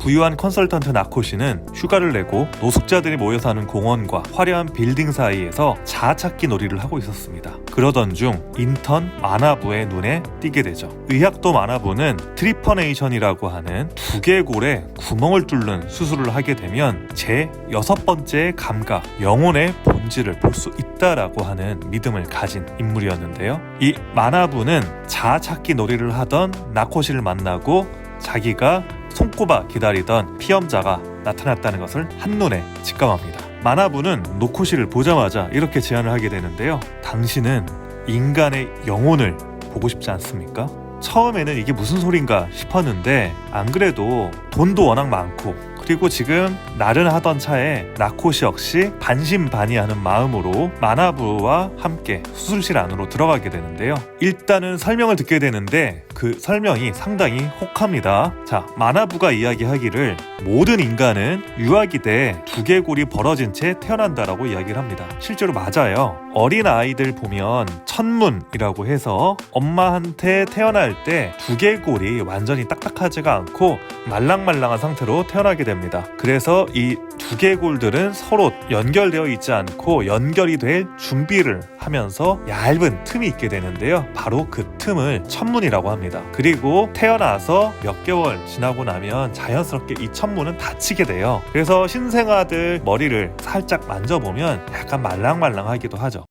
부유한 컨설턴트 나코시는 휴가를 내고 노숙자들이 모여 사는 공원과 화려한 빌딩 사이에서 자아찾기 놀이를 하고 있었습니다. 그러던 중 인턴 마나부의 눈에 띄게 되죠. 의학도 마나부는 트리퍼네이션이라고 하는 두개골에 구멍을 뚫는 수술을 하게 되면 제 6번째 감각, 영혼의 본질을 볼 수 있다라고 하는 믿음을 가진 인물이었는데요. 이 마나부는 자아찾기 놀이를 하던 나코시를 만나고 자기가 손꼽아 기다리던 피험자가 나타났다는 것을 한눈에 직감합니다. 마나부는 노코시를 보자마자 이렇게 제안을 하게 되는데요. 당신은 인간의 영혼을 보고 싶지 않습니까? 처음에는 이게 무슨 소린가 싶었는데 안 그래도 돈도 워낙 많고 그리고 지금 나른하던 차에 나코시 역시 반신반의하는 마음으로 마나부와 함께 수술실 안으로 들어가게 되는데요. 일단은 설명을 듣게 되는데 그 설명이 상당히 혹합니다. 자, 마나부가 이야기하기를 모든 인간은 유아기 때 두개골이 벌어진 채 태어난다라고 이야기를 합니다. 실제로 맞아요. 어린 아이들 보면 천문이라고 해서 엄마한테 태어날 때 두개골이 완전히 딱딱하지가 않고 말랑말랑한 상태로 태어나게 됩니다. 그래서 이 두개골들은 서로 연결되어 있지 않고 연결이 될 준비를 하면서 얇은 틈이 있게 되는데요. 바로 그 틈을 천문이라고 합니다. 그리고 태어나서 몇 개월 지나고 나면 자연스럽게 이 천문은 닫히게 돼요. 그래서 신생아들 머리를 살짝 만져보면 약간 말랑말랑하기도 하죠.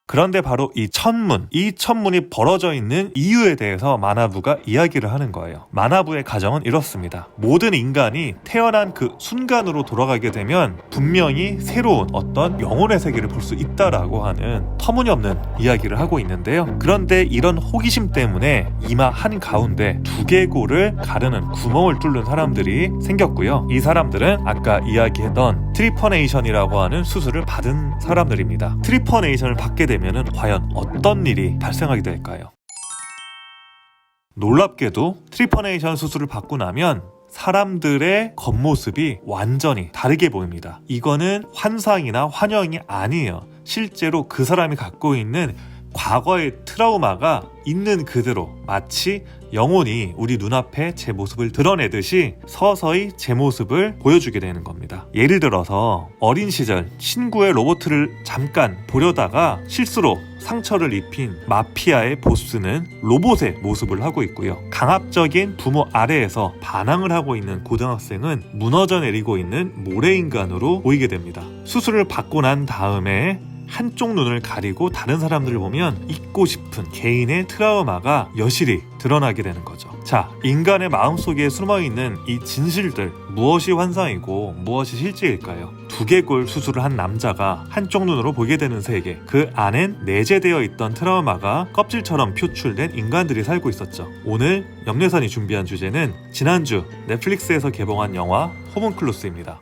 그런데 바로 이 천문이 벌어져 있는 이유에 대해서 마나부가 이야기를 하는 거예요. 마나부의 가정은 이렇습니다. 모든 인간이 태어난 그 순간으로 돌아가게 되면 분명히 새로운 어떤 영혼의 세계를 볼 수 있다라고 하는 터무니없는 이야기를 하고 있는데요. 그런데 이런 호기심 때문에 이마 한가운데 두개골을 가르는 구멍을 뚫는 사람들이 생겼고요. 이 사람들은 아까 이야기했던 트리퍼네이션이라고 하는 수술을 받은 사람들입니다. 트리퍼네이션을 받게 되면 과연 어떤 일이 발생하게 될까요? 놀랍게도 트리퍼네이션 수술을 받고 나면 사람들의 겉모습이 완전히 다르게 보입니다. 이거는 환상이나 환영이 아니에요. 실제로 그 사람이 갖고 있는 과거의 트라우마가 있는 그대로 마치 영혼이 우리 눈앞에 제 모습을 드러내듯이 서서히 제 모습을 보여주게 되는 겁니다. 예를 들어서 어린 시절 친구의 로봇을 잠깐 보려다가 실수로 상처를 입힌 마피아의 보스는 로봇의 모습을 하고 있고요. 강압적인 부모 아래에서 반항을 하고 있는 고등학생은 무너져 내리고 있는 모래인간으로 보이게 됩니다. 수술을 받고 난 다음에 한쪽 눈을 가리고 다른 사람들을 보면 잊고 싶은 개인의 트라우마가 여실히 드러나게 되는 거죠. 자, 인간의 마음속에 숨어있는 이 진실들, 무엇이 환상이고 무엇이 실제일까요? 두개골 수술을 한 남자가 한쪽 눈으로 보게 되는 세계, 그 안엔 내재되어 있던 트라우마가 껍질처럼 표출된 인간들이 살고 있었죠. 오늘 염래산이 준비한 주제는 지난주 넷플릭스에서 개봉한 영화 호문클루스입니다.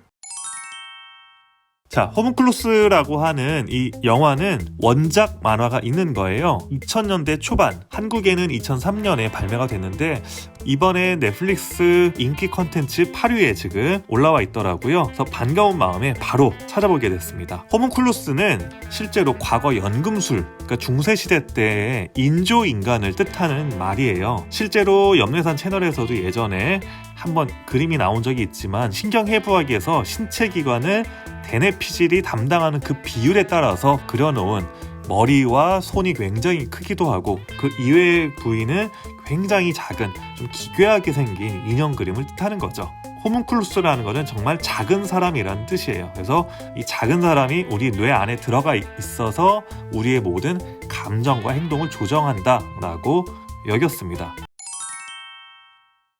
자, 호문클루스라고 하는 이 영화는 원작 만화가 있는 거예요. 2000년대 초반, 한국에는 2003년에 발매가 됐는데 이번에 넷플릭스 인기 컨텐츠 8위에 지금 올라와 있더라고요. 그래서 반가운 마음에 바로 찾아보게 됐습니다. 호문클루스는 실제로 과거 연금술, 그러니까 중세시대 때의 인조인간을 뜻하는 말이에요. 실제로 염래산 채널에서도 예전에 한번 그림이 나온 적이 있지만 신경해부학에서 신체기관을 대뇌피질이 담당하는 그 비율에 따라서 그려놓은 머리와 손이 굉장히 크기도 하고 그 이외의 부위는 굉장히 작은 좀 기괴하게 생긴 인형 그림을 뜻하는 거죠. 호문클루스라는 것은 정말 작은 사람이라는 뜻이에요. 그래서 이 작은 사람이 우리 뇌 안에 들어가 있어서 우리의 모든 감정과 행동을 조정한다 라고 여겼습니다.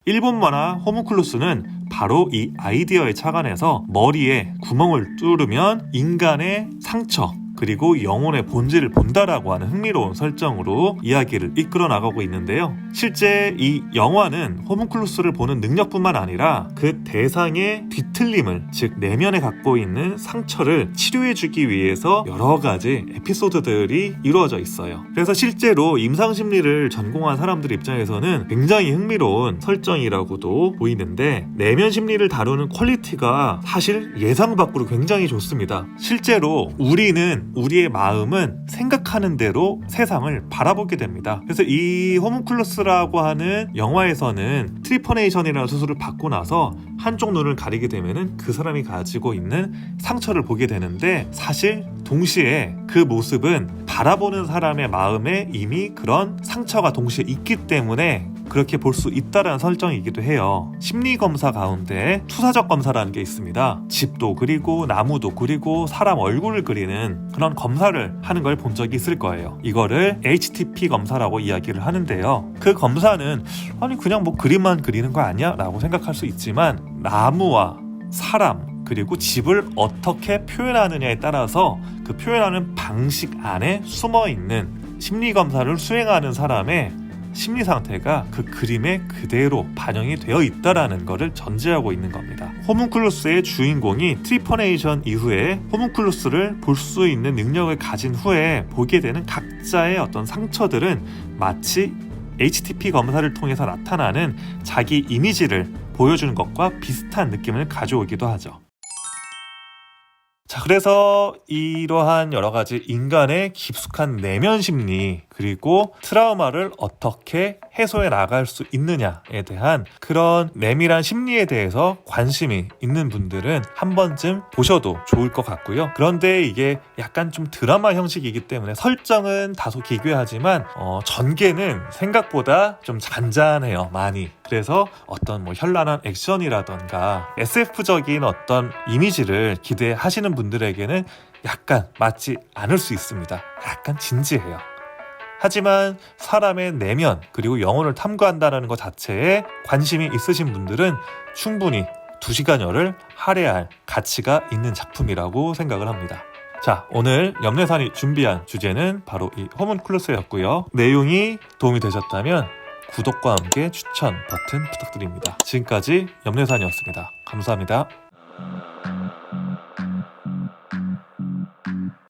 일본 만화 호문클루스는 바로 이 아이디어에 착안해서 머리에 구멍을 뚫으면 인간의 상처 그리고 영혼의 본질을 본다라고 하는 흥미로운 설정으로 이야기를 이끌어 나가고 있는데요. 실제 이 영화는 호문클루스를 보는 능력뿐만 아니라 그 대상의 뒤틀림을, 즉 내면에 갖고 있는 상처를 치료해주기 위해서 여러 가지 에피소드들이 이루어져 있어요. 그래서 실제로 임상심리를 전공한 사람들 입장에서는 굉장히 흥미로운 설정이라고도 보이는데 내면 심리를 다루는 퀄리티가 사실 예상 밖으로 굉장히 좋습니다. 실제로 우리는 우리의 마음은 생각하는 대로 세상을 바라보게 됩니다. 그래서 이 호문클루스라고 하는 영화에서는 트리퍼네이션이라는 수술을 받고 나서 한쪽 눈을 가리게 되면은 그 사람이 가지고 있는 상처를 보게 되는데, 사실 동시에 그 모습은 바라보는 사람의 마음에 이미 그런 상처가 동시에 있기 때문에 그렇게 볼 수 있다라는 설정이기도 해요. 심리검사 가운데 투사적 검사라는 게 있습니다. 집도 그리고 나무도 그리고 사람 얼굴을 그리는 그런 검사를 하는 걸 본 적이 있을 거예요. 이거를 HTP 검사라고 이야기를 하는데요. 그 검사는 아니 그냥 뭐 그림만 그리는 거 아니야? 라고 생각할 수 있지만, 나무와 사람 그리고 집을 어떻게 표현하느냐에 따라서 그 표현하는 방식 안에 숨어있는 심리검사를 수행하는 사람의 심리 상태가 그 그림에 그대로 반영이 되어 있다라는 것을 전제하고 있는 겁니다. 호문클루스의 주인공이 트리퍼네이션 이후에 호문클루스를 볼 수 있는 능력을 가진 후에 보게 되는 각자의 어떤 상처들은 마치 HTP 검사를 통해서 나타나는 자기 이미지를 보여주는 것과 비슷한 느낌을 가져오기도 하죠. 자, 그래서 이러한 여러 가지 인간의 깊숙한 내면 심리 그리고 트라우마를 어떻게 해소해 나갈 수 있느냐에 대한 그런 내밀한 심리에 대해서 관심이 있는 분들은 한 번쯤 보셔도 좋을 것 같고요. 그런데 이게 약간 좀 드라마 형식이기 때문에 설정은 다소 기괴하지만 전개는 생각보다 좀 잔잔해요, 많이. 그래서 어떤 뭐 현란한 액션이라던가 SF적인 어떤 이미지를 기대하시는 분들에게는 약간 맞지 않을 수 있습니다. 약간 진지해요. 하지만 사람의 내면 그리고 영혼을 탐구한다는 것 자체에 관심이 있으신 분들은 충분히 2시간여를 할애할 가치가 있는 작품이라고 생각을 합니다. 자, 오늘 염래산이 준비한 주제는 바로 이 호문클루스였고요. 내용이 도움이 되셨다면 구독과 함께 추천 버튼 부탁드립니다. 지금까지 염래산이었습니다. 감사합니다.